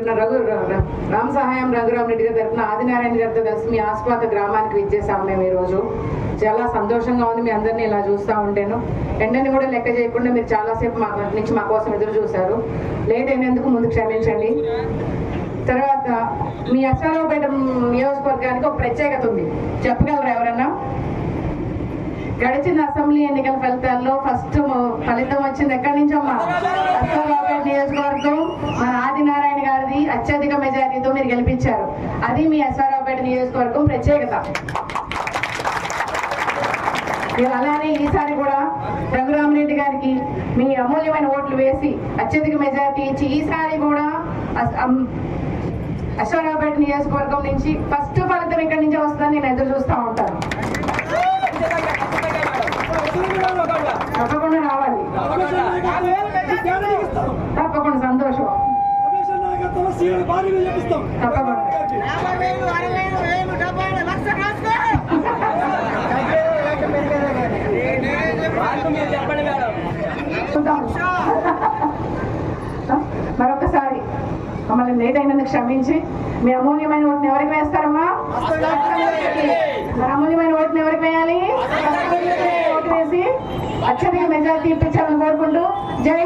రామ్ సహాయం రఘురామరెడ్డి గారి తరఫున ఆదినారాయణ గారితో కలిసి మీ ఆస్పాత గ్రామానికి విచ్చేసాము మేము ఈరోజు. చాలా సంతోషంగా ఉంది మీ అందరినీ ఇలా చూస్తూ ఉంటేను. ఎండని కూడా లెక్క చేయకుండా మీరు చాలాసేపు మా కోసం ఎదురు చూశారు. లేట్ అయినందుకు ముందు క్షమించండి. తర్వాత మీ అశ్వారావుపేట నియోజకవర్గానికి ఒక ప్రత్యేకత ఉంది, చెప్పగలరా ఎవరన్నా? గడిచిన అసెంబ్లీ ఎన్నికల ఫలితాల్లో ఫస్ట్ ఫలితం వచ్చింది ఎక్కడి నుంచమ్మా? అశ్వారావుపేట నియోజకవర్గం మన ఆదినారాయణ గారిది అత్యధిక మెజారిటీతో మీరు గెలిపించారు. అది మీ అశ్వారావుపేట నియోజకవర్గం ప్రత్యేకత. మీరు అలానే ఈసారి కూడా రఘురామరెడ్డి గారికి మీ అమూల్యమైన ఓట్లు వేసి అత్యధిక మెజారిటీ ఇచ్చి ఈసారి కూడా అశ్వారావుపేట నియోజకవర్గం నుంచి ఫస్ట్ ఫలితం ఇక్కడి నుంచే వస్తుందని నేను ఎదురు చూస్తూ ఉంటాను. తప్పకుండా రావాలి, తప్పకుండా సంతోషం, తప్పకుండా. మరొకసారి మమ్మల్ని లేట్ అయినందుకు క్షమించి మీ అమూల్యమైన ఓటుని ఎవరికి వేస్తారమ్మా? అమూల్యమైన ఓటుని ఎవరికి వేయాలి? ఓటు వేసి అత్యధిక మెజారిటీ ఇప్పించాలని కోరుకుంటూ జై